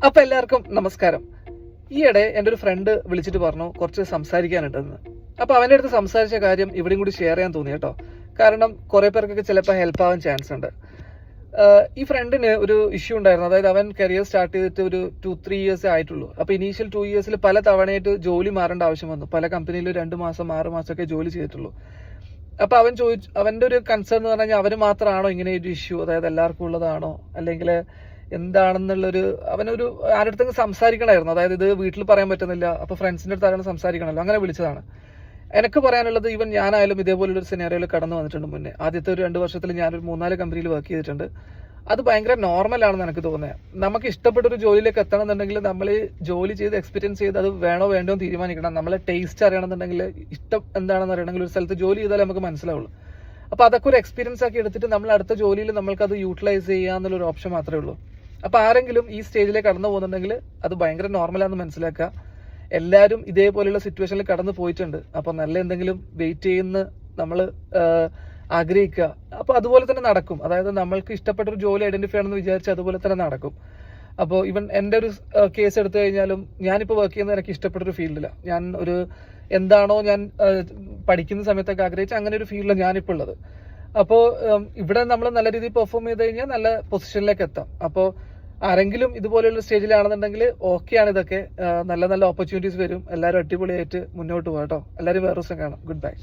അപ്പൊ എല്ലാവർക്കും നമസ്കാരം. ഈയിടെ എൻ്റെ ഒരു ഫ്രണ്ട് വിളിച്ചിട്ട് പറഞ്ഞു കുറച്ച് സംസാരിക്കാനുണ്ടെന്ന്. അപ്പൊ അവൻ്റെ അടുത്ത് സംസാരിച്ച കാര്യം ഇവിടെയും കൂടി ഷെയർ ചെയ്യാൻ തോന്നി കേട്ടോ. കാരണം കുറെ പേർക്കൊക്കെ ചിലപ്പോൾ ഹെൽപ്പ് ആവാൻ ചാൻസ് ഉണ്ട്. ഈ ഫ്രണ്ടിന് ഒരു ഇഷ്യൂ ഉണ്ടായിരുന്നു. അതായത് അവൻ കരിയർ സ്റ്റാർട്ട് ചെയ്തിട്ട് ഒരു 2-3 ഇയേഴ്സ് ആയിട്ടുള്ളൂ. അപ്പൊ ഇനീഷ്യൽ 2 ഇയേഴ്സിൽ പല തവണയായിട്ട് ജോലി മാറേണ്ട ആവശ്യം വന്നു. പല കമ്പനിയിലും 2 മാസം 6 മാസമൊക്കെ ജോലി ചെയ്തിട്ടുള്ളൂ. അപ്പൊ അവൻ അവന്റെ ഒരു കൺസേൺ എന്ന് പറഞ്ഞു കഴിഞ്ഞാൽ അവന് മാത്രമാണോ ഇങ്ങനെ ഒരു ഇഷ്യൂ, അതായത് എല്ലാവർക്കും ഉള്ളതാണോ, അല്ലെങ്കിൽ എന്താണെന്നുള്ളൊരു അവനൊരു ആരുടെ അടുത്തെങ്കിലും സംസാരിക്കണമായിരുന്നു. അതായത് ഇത് വീട്ടിൽ പറയാൻ പറ്റുന്നില്ല, അപ്പൊ ഫ്രണ്ട്സിന്റെ അടുത്ത് ആരാണ് സംസാരിക്കണമല്ലോ, അങ്ങനെ വിളിച്ചതാണ്. എനിക്ക് പറയാനുള്ളത്, ഈവൻ ഞാനായാലും ഇതേപോലൊരു സിനാരിയോയിൽ കടന്നു വന്നിട്ടുണ്ട് മുന്നേ. ആദ്യത്തെ ഒരു 2 വർഷത്തിൽ ഞാനൊരു 3-4 കമ്പനിയിൽ വർക്ക് ചെയ്തിട്ടുണ്ട്. അത് ഭയങ്കര നോർമൽ ആണെന്ന് എനിക്ക് തോന്നുന്നത്. നമുക്ക് ഇഷ്ടപ്പെട്ട ഒരു ജോലിയിലേക്ക് എത്തണം എന്നുണ്ടെങ്കിൽ നമ്മൾ ജോലി ചെയ്ത് എക്സ്പീരിയൻസ് ചെയ്ത് അത് വേണോ വേണ്ടോ എന്ന് തീരുമാനിക്കണം. നമ്മളെ ടേസ്റ്റ് അറിയണമെന്നുണ്ടെങ്കിൽ, ഇഷ്ടം എന്താണെന്ന് അറിയണമെങ്കിൽ ഒരു സ്ഥലത്ത് ജോലി ചെയ്താലേ നമുക്ക് മനസ്സിലാവുള്ളൂ. അപ്പൊ അതൊക്കെ ഒരു എക്സ്പീരിയൻസ് ആക്കി എടുത്തിട്ട് നമ്മൾ അടുത്ത ജോലിയിൽ നമ്മൾക്കത് യൂട്ടിലൈസ് ചെയ്യാന്നുള്ളൊരു ഓപ്ഷൻ മാത്രമേ ഉള്ളൂ. അപ്പൊ ആരെങ്കിലും ഈ സ്റ്റേജിലേക്ക് കടന്നു പോകുന്നുണ്ടെങ്കിൽ അത് ഭയങ്കര നോർമലാണെന്ന് മനസ്സിലാക്കുക. എല്ലാവരും ഇതേപോലെയുള്ള സിറ്റുവേഷനിൽ കടന്നു പോയിട്ടുണ്ട്. അപ്പൊ നല്ല എന്തെങ്കിലും വെയിറ്റ് ചെയ്യുന്ന നമ്മൾ ആഗ്രഹിക്കുക. അപ്പൊ അതുപോലെ തന്നെ നടക്കും. അതായത് നമ്മൾക്ക് ഇഷ്ടപ്പെട്ട ഒരു ജോലി ഐഡന്റിഫൈ ചെയ്യണമെന്ന് വിചാരിച്ച് അതുപോലെ തന്നെ നടക്കും. അപ്പോൾ ഇവൻ എൻ്റെ ഒരു കേസ് എടുത്തു കഴിഞ്ഞാലും, ഞാനിപ്പോൾ വർക്ക് ചെയ്യുന്നത് എനിക്ക് ഇഷ്ടപ്പെട്ടൊരു ഫീൽഡില്ല. ഞാൻ ഒരു എന്താണോ ഞാൻ പഠിക്കുന്ന സമയത്തൊക്കെ ആഗ്രഹിച്ച് അങ്ങനെ ഒരു ഫീൽഡിലാണ് ഞാനിപ്പോൾ ഉള്ളത്. അപ്പോൾ ഇവിടെ നമ്മൾ നല്ല രീതിയിൽ പെർഫോം ചെയ്ത് കഴിഞ്ഞാൽ നല്ല പൊസിഷനിലേക്ക് എത്താം. അപ്പോൾ ആരെങ്കിലും ഇതുപോലെയുള്ള സ്റ്റേജിലാണെന്നുണ്ടെങ്കിൽ ഓക്കെയാണ്. ഇതൊക്കെ നല്ല നല്ല ഓപ്പർച്യൂണിറ്റീസ് വരും. എല്ലാവരും അടിപൊളിയായിട്ട് മുന്നോട്ട് പോകാം കേട്ടോ. എല്ലാവരും വേറെ ദിവസം കാണാം. Good bye.